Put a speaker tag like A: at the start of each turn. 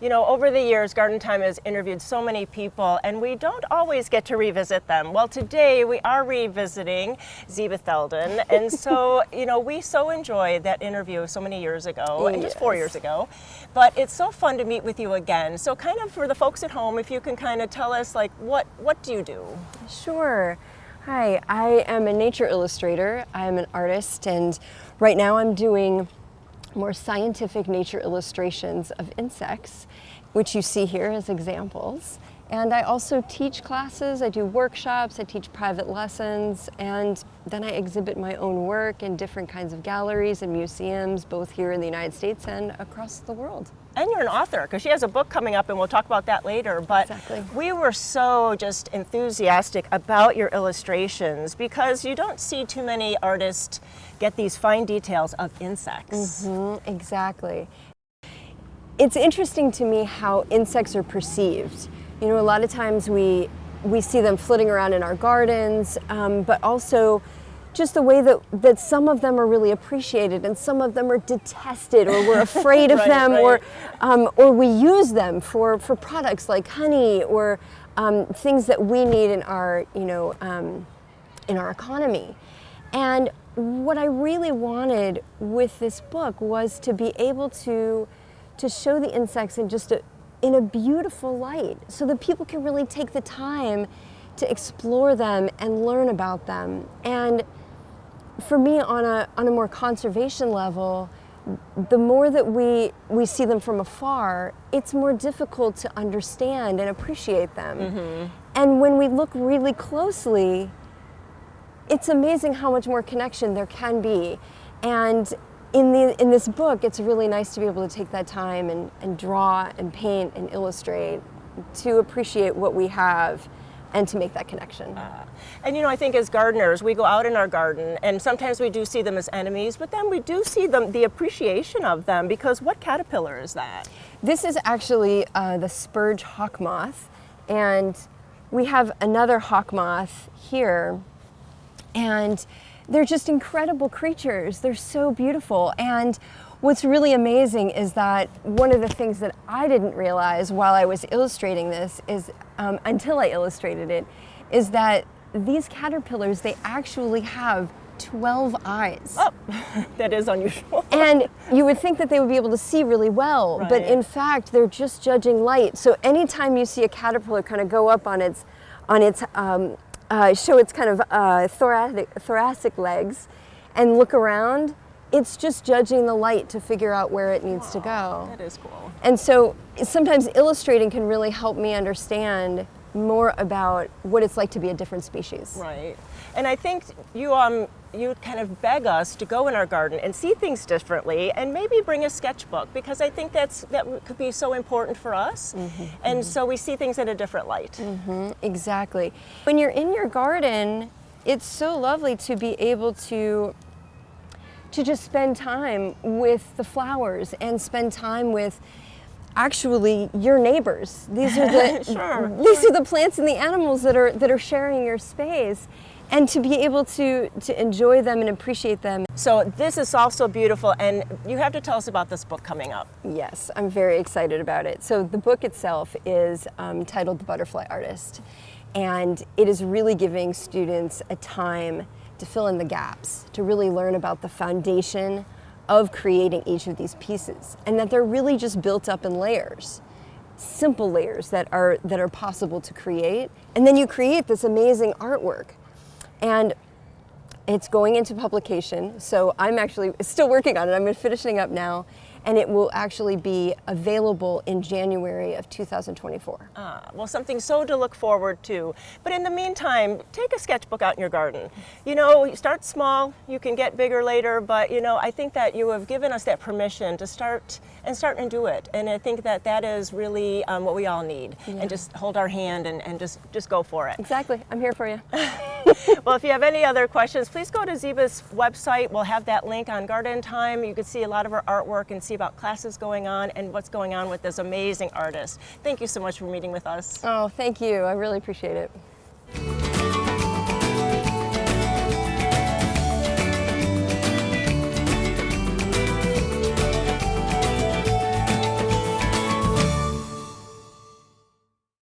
A: You know, over the years, Garden Time has interviewed so many people, and we don't always get to revisit them. Well, today we are revisiting Zebith Eldon, and so, you know, we so enjoyed that interview so many years ago, and just 4 years ago. But it's so fun to meet with you again. So kind of for the folks at home, if you can kind of tell us, like, what do you do?
B: Sure. Hi, I am a nature illustrator. I'm an artist, and right now I'm doing more scientific nature illustrations of insects, which you see here as examples. And I also teach classes, I do workshops, I teach private lessons, and then I exhibit my own work in different kinds of galleries and museums, both here in the United States and across the world.
A: And you're an author, because she has a book coming up, and we'll talk about that later. But
B: Exactly.
A: We were so just enthusiastic about your illustrations, because you don't see too many artists get these fine details of insects.
B: Exactly. It's interesting to me how insects are perceived. You know, a lot of times we see them flitting around in our gardens, but also just the way that some of them are really appreciated and some of them are detested, or we're afraid of them, or we use them for products like honey, or things that we need in our, in our economy. And what I really wanted with this book was to be able to show the insects in a beautiful light, so that people can really take the time to explore them and learn about them. And for me, on a more conservation level, the more that we see them from afar, it's more difficult to understand and appreciate them. And when we look really closely, it's amazing how much more connection there can be. And in this book, it's really nice to be able to take that time and draw and paint and illustrate to appreciate what we have and to make that connection.
A: And you know, I think as gardeners, we go out in our garden, and sometimes we do see them as enemies, but then we do see the appreciation of them, because what caterpillar is that?
B: This is actually the spurge hawk moth, and we have another hawk moth here, and they're just incredible creatures. They're so beautiful. And what's really amazing is that one of the things that I didn't realize while I was illustrating this is, until I illustrated it, is that these caterpillars, they actually have 12 eyes.
A: Oh, that is unusual.
B: And you would think that they would be able to see really well, but in fact, they're just judging light. So anytime you see a caterpillar kind of go up on its show its kind of thoracic legs and look around, it's just judging the light to figure out where it needs to go.
A: That is cool.
B: And so sometimes illustrating can really help me understand more about what it's like to be a different species.
A: Right. And I think you kind of beg us to go in our garden and see things differently, and maybe bring a sketchbook, because I think that could be so important for us. And so we see things in a different light.
B: Exactly. When you're in your garden, it's so lovely to be able to just spend time with the flowers and spend time with actually your neighbors. These are the these are the plants and the animals that are sharing your space, and to be able to enjoy them and appreciate them.
A: So this is also beautiful, and you have to tell us about this book coming up.
B: Yes, I'm very excited about it. So the book itself is titled The Butterfly Artist, and it is really giving students a time to fill in the gaps, to really learn about the foundation of creating each of these pieces, and that they're really just built up in layers, simple layers that are possible to create, and then you create this amazing artwork. And it's going into publication, so I'm actually still working on it. I'm finishing up now, and it will actually be available in January of 2024.
A: Well, something so to look forward to. But in the meantime, take a sketchbook out in your garden. You know, start small, you can get bigger later, but you know, I think that you have given us that permission to start and do it. And I think that is really what we all need. And just hold our hand and just go for it.
B: Exactly, I'm here for you.
A: Well, if you have any other questions, please go to Zebith's website. We'll have that link on Garden Time. You can see a lot of her artwork and see about classes going on and what's going on with this amazing artist. Thank you so much for meeting with us.
B: Oh, thank you. I really appreciate it.